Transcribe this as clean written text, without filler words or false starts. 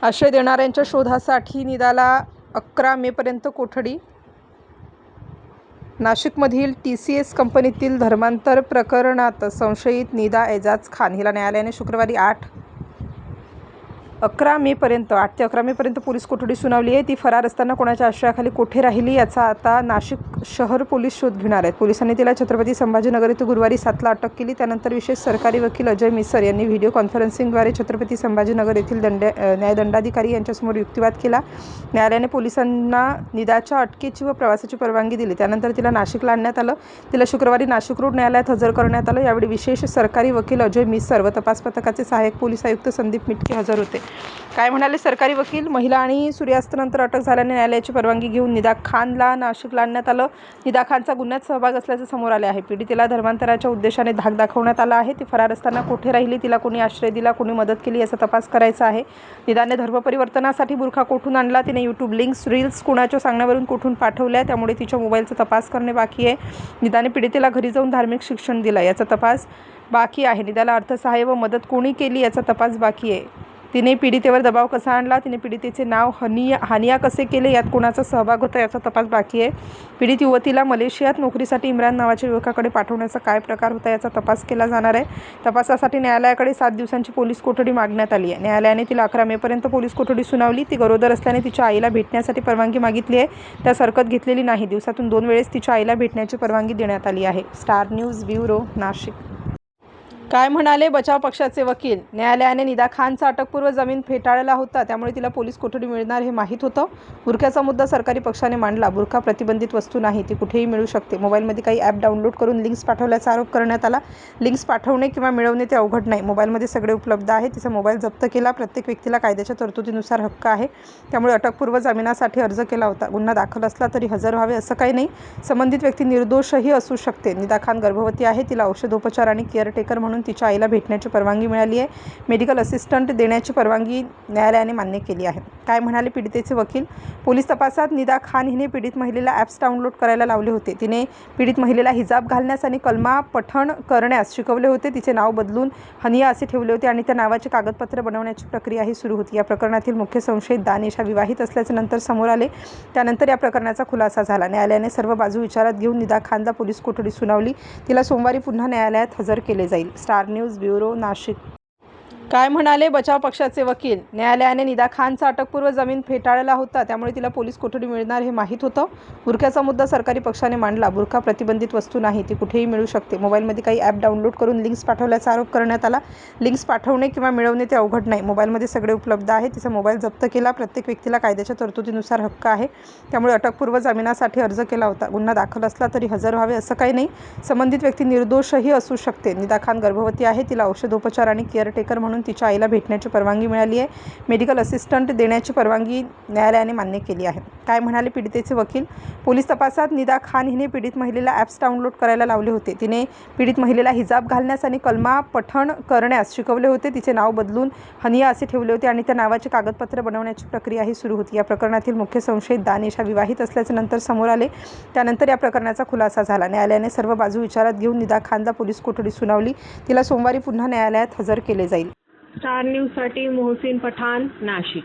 आश्रय देणाऱ्यांच्या शोधासाठी निदाला 11 मेपर्यंत कोठडी. नाशिकमधील TCS कंपनीतील धर्मांतर प्रकरणात संशयित निदा एजाज खान हिला न्यायालयाने शुक्रवारी 8 ते 11 मेपर्यंत पोलीस कोठडी सुनावली आहे. ती फरार असताना कोणाच्या आश्रयाखाली कोठे राहिली याचा आता नाशिक शहर पोलीस शोध घेणार आहेत. पोलिसांनी तिला छत्रपती संभाजीनगर येथे गुरुवारी 7ला अटक केली. त्यानंतर विशेष सरकारी वकील अजय मिसर यांनी व्हिडिओ कॉन्फरन्सिंगद्वारे छत्रपती संभाजीनगर येथील न्यायदंडाधिकारी यांच्यासमोर युक्तिवाद केला. न्यायालयाने पोलिसांना निदाच्या अटकेची व प्रवासाची परवानगी दिली. त्यानंतर तिला नाशिकला आणण्यात आलं. तिला शुक्रवारी नाशिक रोड न्यायालयात हजर करण्यात आलं. यावेळी विशेष सरकारी वकील अजय मिसर व तपास पथकाचे सहाय्यक पोलीस आयुक्त संदीप मिटके हजर होते. काय म्हणाले सरकारी वकील? महिला आणि सूर्यास्तानंतर अटक झाल्याने न्यायालयाची परवानगी घेऊन निदा खानला नाशिकला आणण्यात आलं. निदा खानचा गुन्ह्यात सहभाग असल्याचे समोर आले आहे. पीडितेला धर्मांतराच्या उद्देशाने धाक दाखवण्यात आला आहे. ती फरार असताना कोठे राहिली, तिला कोणी आश्रय दिला, कोणी मदत केली याचा तपास करायचा आहे. निदाने धर्मपरिवर्तनासाठी बुरखा कोठून आणला, तिने यूट्यूब लिंक्स, रील्स कुणाच्या सांगण्यावरून कोठून पाठवल्या, त्यामुळे तिच्या मोबाईलचा तपास करणे बाकी आहे. निदाने पीडितेला घरी जाऊन धार्मिक शिक्षण दिला याचा तपास बाकी आहे. निदाला अर्थसहाय्य व मदत कोणी केली याचा तपास बाकी आहे. तिने पीडितेवर दबाव कसा आणला, तिने पीडितेचे नाव हानिया कसे केले, यात कोणाचा सहभाग होता याचा तपास बाकी आहे. पीडित युवतीला मलेशियात नोकरीसाठी इम्रान नावाच्या युवकाकडे पाठवण्याचा काय प्रकार होता याचा तपास केला जाणार आहे. तपासासाठी न्यायालयाकडे 7 दिवसांची पोलीस कोठडी मागण्यात आली आहे. न्यायालयाने तिला 11 मेपर्यंत पोलीस कोठडी सुनावली. ती गरोदर असल्याने तिच्या आईला भेटण्यासाठी परवानगी मागितली आहे. त्यास हरकत घेतलेली नाही. दिवसातून 2 वेळेस तिच्या आईला भेटण्याची परवानगी देण्यात आली आहे. Star news bureau, Nashik. काय म्हणाले बचाव पक्षाचे वकील? न्यायालयाने निदा खानचा अटकपूर्व जामीन फेटाळला होता, त्यामुळे तिला पोलीस कोठडी मिळणार हे माहीत होतं. बुरख्याचा मुद्दा सरकारी पक्षाने मांडला. बुरखा प्रतिबंधित वस्तू नाही, ती कुठेही मिळू शकते. मोबाईलमध्ये काही ॲप डाउनलोड करून लिंक्स पाठवल्याचा आरोप करण्यात आला. लिंक्स पाठवणे किंवा मिळवणे ते अवघड नाही. मोबाईलमध्ये सगळे उपलब्ध आहे. तिचा मोबाईल जप्त केला. प्रत्येक व्यक्तीला कायद्याच्या तरतुदीनुसार हक्क आहे, त्यामुळे अटकपूर्व जामिनासाठी अर्ज केला होता. गुन्हा दाखल असला तरी हजर व्हावे असं काही नाही. संबंधित व्यक्ती निर्दोषही असू शकते. निदा खान गर्भवती आहे. तिला औषधोपचार आणि केअरटेकर म्हणून तिच्या आईला भेटण्याची परवानगी मिळाली आहे. मेडिकल असिस्टंट देण्याची परवानगी न्यायालयाने मान्य केली आहे. काय म्हणाले पीडितेचे वकील? पोलीस तपासात निदा खान हिने पीडित महिलेला ॲप्स डाउनलोड करायला लावले होते. तिने पीडित महिलेला हिजाब घालण्यास आणि कलमा पठण करण्यास शिकवले होते. तिचे नाव बदलून हनिया असे ठेवले होते आणि त्या नावाचे कागदपत्र बनवण्याची प्रक्रियाही सुरू होती. या प्रकरणातील मुख्य संशयित दानिश विवाहित असल्याचे नंतर समोर आले. त्यानंतर या प्रकरणाचा खुलासा झाला. न्यायालयाने सर्व बाजू विचारात घेऊन निदा खानला पोलीस कोठडी सुनावली. तिला सोमवारी पुन्हा न्यायालयात हजर केले जाईल. Star news bureau, Nashik. काय म्हणाले बचाव पक्षाचे वकील? न्यायालयाने निदा खानचा अटकपूर्व जामीन फेटाळला होता, त्यामुळे तिला पोलीस कोठडी मिळणार हे माहीत होतं. बुरख्याचा मुद्दा सरकारी पक्षाने मांडला. बुरखा प्रतिबंधित वस्तू नाही, ती कुठेही मिळू शकते. मोबाईलमध्ये काही ॲप डाउनलोड करून लिंक्स पाठवल्याचा आरोप करण्यात आला. लिंक्स पाठवणे किंवा मिळवणे ते अवघड नाही. मोबाईलमध्ये सगळे उपलब्ध आहे. तिचा मोबाईल जप्त केला. प्रत्येक व्यक्तीला कायद्याच्या तरतुदीनुसार हक्क आहे, त्यामुळे अटकपूर्व जामिनासाठी अर्ज केला होता. गुन्हा दाखल असला तरी हजर व्हावे असं काही नाही. संबंधित व्यक्ती निर्दोषही असू शकते. निदा खान गर्भवती आहे. तिला औषधोपचार आणि केअरटेकर म्हणून तिच्या आईला भेटण्याची परवानगी मिळाली आहे. मेडिकल असिस्टंट देण्याची परवानगी न्यायालयाने मान्य केली आहे. काय म्हणाले पीडितेचे वकील? पोलीस तपासात निदा खान हिने पीडित महिलेला ॲप्स डाउनलोड करायला लावले होते. तिने पीडित महिलेला हिजाब घालण्यास आणि कलमा पठण करण्यास शिकवले होते. तिचे नाव बदलून हनिया असे ठेवले होते आणि त्या नावाचे कागदपत्र बनवण्याची प्रक्रियाही सुरू होती. या प्रकरणातील मुख्य संशयित दानिश विवाहित असल्याचे नंतर समोर आले. त्यानंतर या प्रकरणाचा खुलासा झाला. न्यायालयाने सर्व बाजू विचारात घेऊन निदा खानला पोलीस कोठडी सुनावली. तिला सोमवारी पुन्हा न्यायालयात हजर केले जाईल. स्टार न्यूजसाठी मोहसिन पठाण, नाशिक.